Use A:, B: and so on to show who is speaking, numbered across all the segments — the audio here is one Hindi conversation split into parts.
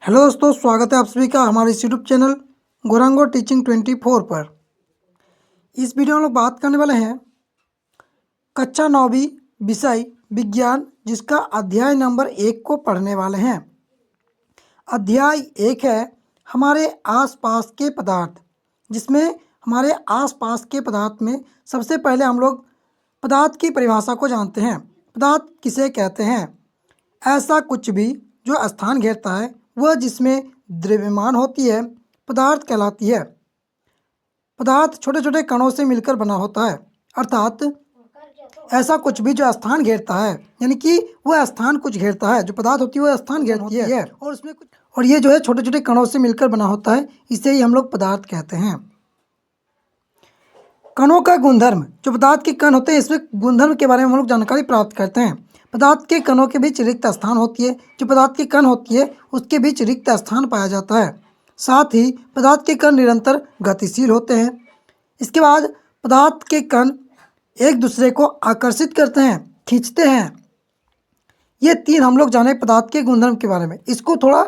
A: हेलो दोस्तों, स्वागत है आप सभी का हमारे इस यूट्यूब चैनल गौरांगो टीचिंग 24 पर। इस वीडियो में हम लोग बात करने वाले हैं कक्षा 9वीं विषय विज्ञान, जिसका अध्याय नंबर 1 को पढ़ने वाले हैं। अध्याय 1 है हमारे आसपास के पदार्थ, जिसमें हमारे आसपास के पदार्थ में सबसे पहले हम लोग पदार्थ की परिभाषा को जानते हैं। पदार्थ किसे कहते हैं? ऐसा कुछ भी जो स्थान घेरता है वह जिसमें द्रव्यमान होती है पदार्थ कहलाती है। पदार्थ छोटे छोटे कणों से मिलकर बना होता है, अर्थात ऐसा कुछ भी जो स्थान घेरता है, यानी कि वह स्थान कुछ घेरता है, जो पदार्थ होती है वह स्थान घेरती है और उसमें कुछ, और ये जो है छोटे छोटे कणों से मिलकर बना होता है, इसे ही हम लोग पदार्थ कहते हैं। कणों का गुणधर्म, जो पदार्थ के कण होते हैं इसमें गुणधर्म के बारे में हम लोग जानकारी प्राप्त करते हैं। पदार्थ के कणों के बीच रिक्त स्थान होती है, जो पदार्थ के कण होती है उसके बीच रिक्त स्थान पाया जाता है। साथ ही पदार्थ के कण निरंतर गतिशील होते हैं। इसके बाद पदार्थ के कण एक दूसरे को आकर्षित करते हैं, खींचते हैं। ये तीन हम लोग जाने पदार्थ के गुणधर्म के बारे में। इसको थोड़ा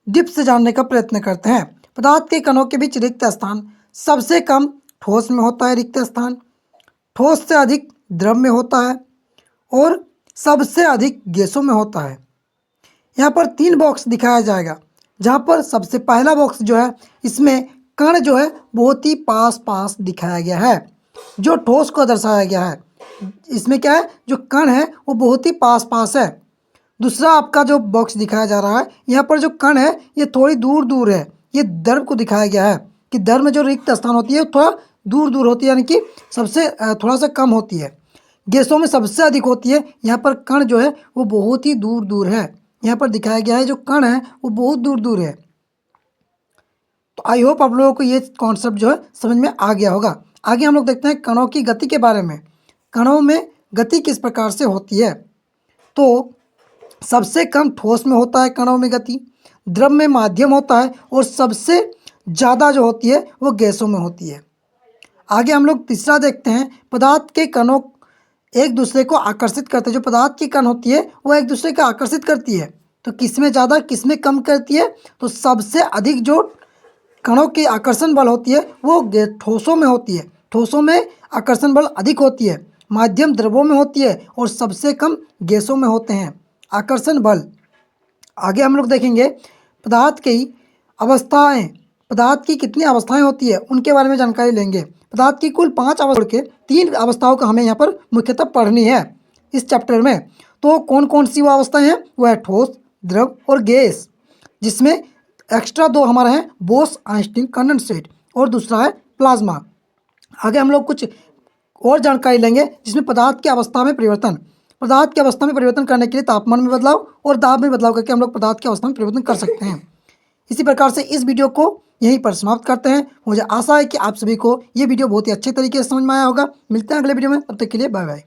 A: डिप से जानने का प्रयत्न करते हैं। पदार्थ के कणों के बीच रिक्त स्थान सबसे कम ठोस में होता है रिक्त स्थान, ठोस से अधिक द्रव में होता है और सबसे अधिक गैसों में होता है। यहाँ पर 3 बॉक्स दिखाया जाएगा, जहाँ पर सबसे पहला बॉक्स जो है इसमें कण जो है बहुत ही पास पास दिखाया गया है, जो ठोस को दर्शाया गया है। इसमें क्या है, जो कण है वो बहुत ही पास पास है। दूसरा आपका जो बॉक्स दिखाया जा रहा है, यहाँ पर जो कण है ये थोड़ी दूर दूर है। ये द्रव को दिखाया गया है कि द्रव में जो रिक्त स्थान होती है थोड़ा दूर दूर होती है, यानी कि सबसे थोड़ा सा कम होती है। गैसों में सबसे अधिक होती है। यहाँ पर कण जो है वो बहुत ही दूर दूर है। यहाँ पर दिखाया गया है जो कण है वो बहुत दूर दूर है। तो आई होप आप लोगों को ये कॉन्सेप्ट जो है समझ में आ गया होगा। आगे हम लोग देखते हैं कणों की गति के बारे में। कणों में गति किस प्रकार से होती है? तो सबसे कम ठोस में होता है कणों में गति, द्रव में माध्यम होता है और सबसे ज़्यादा जो होती है वो गैसों में होती है। आगे हम लोग तीसरा देखते हैं, पदार्थ के कणों एक दूसरे को आकर्षित करते हैं। जो पदार्थ की कण होती है वो एक दूसरे को आकर्षित करती है, तो किसमें ज़्यादा किसमें कम करती है? तो सबसे अधिक जो कणों की आकर्षण बल होती है वो ठोसों में होती है। ठोसों में आकर्षण बल अधिक होती है, माध्यम द्रवों में होती है और सबसे कम गैसों में होते हैं आकर्षण बल। आगे हम लोग देखेंगे पदार्थ की अवस्थाएं, पदार्थ की कितनी अवस्थाएं होती है उनके बारे में जानकारी लेंगे। पदार्थ की कुल 5 अवस्थाओं के 3 अवस्थाओं का हमें यहाँ पर मुख्यतः पढ़नी है इस चैप्टर में। तो कौन कौन सी वो अवस्थाएं हैं? वह है ठोस, द्रव और गैस, जिसमें एक्स्ट्रा 2 हमारा है बोस आइंस्टीन कंडेंसेट और दूसरा है प्लाज्मा। आगे हम लोग कुछ और जानकारी लेंगे, जिसमें पदार्थ की अवस्था में परिवर्तन, पदार्थ की अवस्था में परिवर्तन करने के लिए तापमान में बदलाव और दाब में बदलाव करके हम लोग पदार्थ की अवस्था में परिवर्तन कर सकते हैं। इसी प्रकार से इस वीडियो को यहीं पर समाप्त करते हैं। मुझे आशा है कि आप सभी को ये वीडियो बहुत ही अच्छे तरीके से समझ में आया होगा। मिलते हैं अगले वीडियो में, तब तक के लिए बाय बाय।